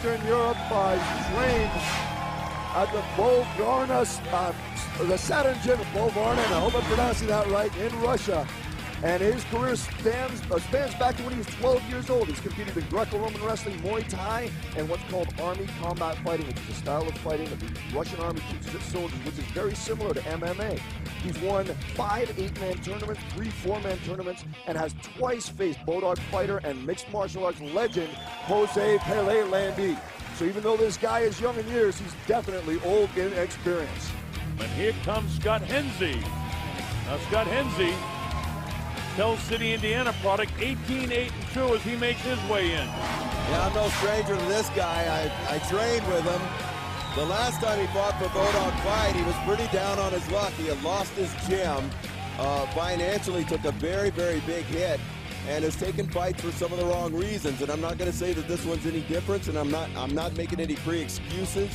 Eastern Europe, trained at the the Saturn Bolvarna, I hope I'm pronouncing that right, in Russia. And his career spans back to when he was 12 years old. He's competed in Greco-Roman wrestling, Muay Thai, and what's called Army combat fighting, which is a style of fighting that the Russian Army teaches its soldiers, which is very similar to MMA. He's won 5 8-man tournaments, 3 4-man tournaments, and has twice faced Bulldog fighter and mixed martial arts legend Jose Pele Landi. So even though this guy is young in years, he's definitely old in experience. And here comes Scott Henze. Now Scott Henze, Tell City, Indiana product, 18-8-2 as he makes his way in. Yeah, I'm no stranger to this guy. I trained with him. The last time he fought for Bulldog Fight, he was pretty down on his luck. He had lost his gym. Financially took a very, very big hit and has taken fights for some of the wrong reasons. And I'm not going to say that this one's any different, and I'm not making any pre-excuses.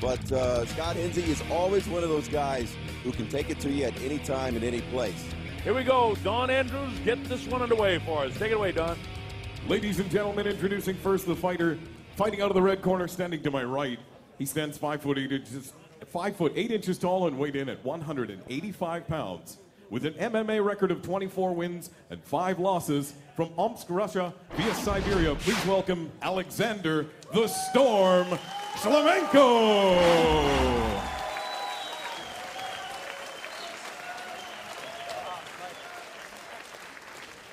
But Scott Henze is always one of those guys who can take it to you at any time and any place. Here we go. Don Andrews, get this one underway for us. Take it away, Don. Ladies and gentlemen, introducing first the fighter fighting out of the red corner, standing to my right. He stands 5 foot 8 inches tall and weighed in at 185 pounds. With an MMA record of 24 wins and 5 losses, from Omsk, Russia, via Siberia, please welcome Alexander the Storm Шлеменко.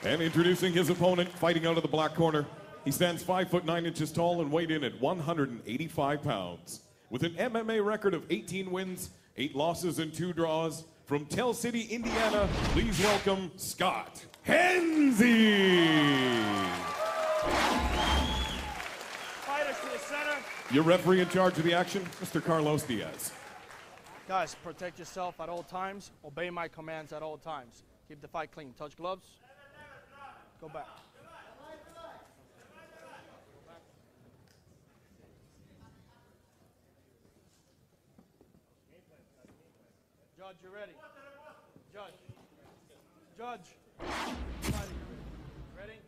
And introducing his opponent, fighting out of the black corner. He stands 5 foot 9 inches tall and weighed in at 185 pounds. With an MMA record of 18 wins, 8 losses, and 2 draws, from Tell City, Indiana, please welcome Scott Henze. Fighters to the center. Your referee in charge of the action, Mr. Carlos Diaz. Guys, protect yourself at all times. Obey my commands at all times. Keep the fight clean. Touch gloves. Go back. Judge, you ready? Judge. Ready?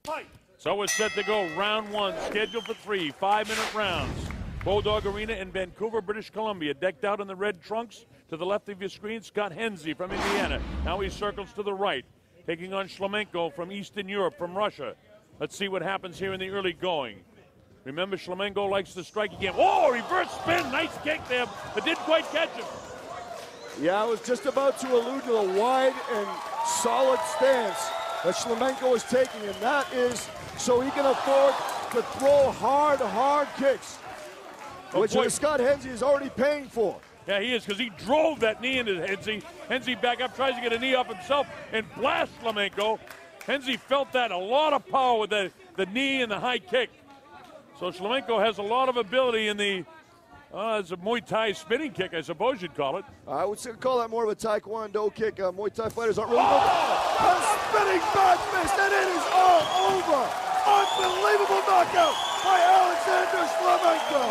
Fight! So we're set to go. Round 1, scheduled for 3 5-minute rounds. Bulldog Arena in Vancouver, British Columbia. Decked out in the red trunks. To the left of your screen, Scott Henze from Indiana. Now he circles to the right, taking on Шлеменко from Eastern Europe, from Russia. Let's see what happens here in the early going. Remember, Шлеменко likes to strike again. Oh, reverse spin. Nice kick there, but didn't quite catch him. Yeah, I was just about to allude to the wide and solid stance that Шлеменко is taking, and that is so he can afford to throw hard kicks, which Scott Henze is already paying for. Yeah, he is, because he drove that knee into Henze. Henze back up, tries to get a knee up himself, and blasts Шлеменко. Henze felt that, a lot of power with the knee and the high kick. So Шлеменко has a lot of ability in the, it's a Muay Thai spinning kick, I suppose you'd call it. I would call that more of a Taekwondo kick. Muay Thai fighters aren't really a spinning back fist, and it is all over. Unbelievable knockout by Alexander Шлеменко.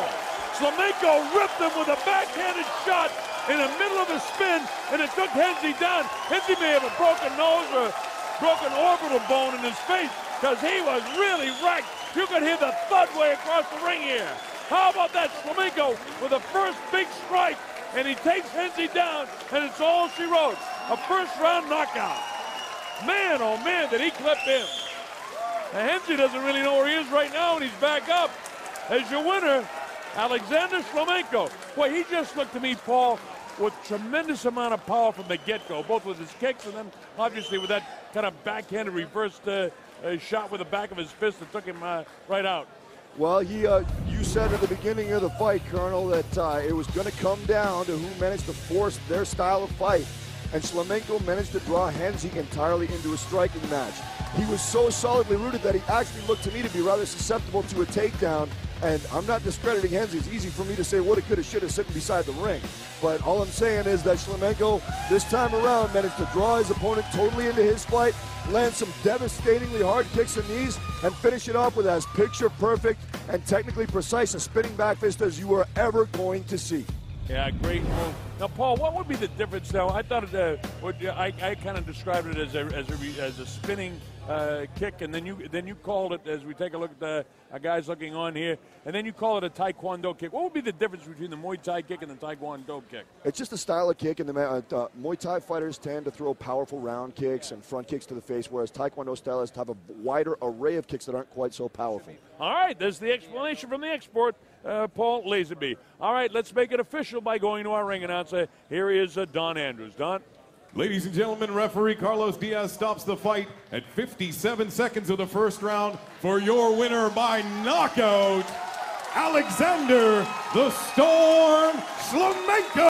Шлеменко ripped him with a backhanded shot in the middle of a spin, and it took Henze down. Henze may have a broken nose or broken orbital bone in his face, because he was really wrecked. You could hear the thud way across the ring here. How about that? Шлеменко with the first big strike, and he takes Henze down, and it's all she wrote. A first-round knockout. Man, oh man, did he clip him. Now, Henze doesn't really know where he is right now, and he's back up. As your winner, Alexander Шлеменко. Boy, he just looked to me, Paul, with tremendous amount of power from the get-go, both with his kicks and then obviously with that kind of backhanded reversed shot with the back of his fist that took him right out. Well, you said at the beginning of the fight, Colonel, that it was going to come down to who managed to force their style of fight. And Шлеменко managed to draw Henze entirely into a striking match. He was so solidly rooted that he actually looked to me to be rather susceptible to a takedown. And I'm not discrediting Henze. It's easy for me to say woulda, coulda, shoulda sitting beside the ring. But all I'm saying is that Шлеменко, this time around, managed to draw his opponent totally into his fight, land some devastatingly hard kicks and knees, and finish it off with as picture-perfect and technically precise a spinning back fist as you were ever going to see. Yeah, great move. Now, Paul, what would be the difference now? I thought I kind of described it as a spinning kick, and then you called it, as we take a look at the guys looking on here, and then you call it a Taekwondo kick. What would be the difference between the Muay Thai kick and the Taekwondo kick? It's just a style of kick, and the Muay Thai fighters tend to throw powerful round kicks and front kicks to the face, whereas Taekwondo stylists have a wider array of kicks that aren't quite so powerful. All right, there's the explanation from the expert, Paul Lazenby. All right, let's make it official by going to our ring announcer. Here is Don Andrews. Don? Ladies and gentlemen, referee Carlos Diaz stops the fight at 57 seconds of the first round for your winner by knockout, Alexander the Storm Шлеменко.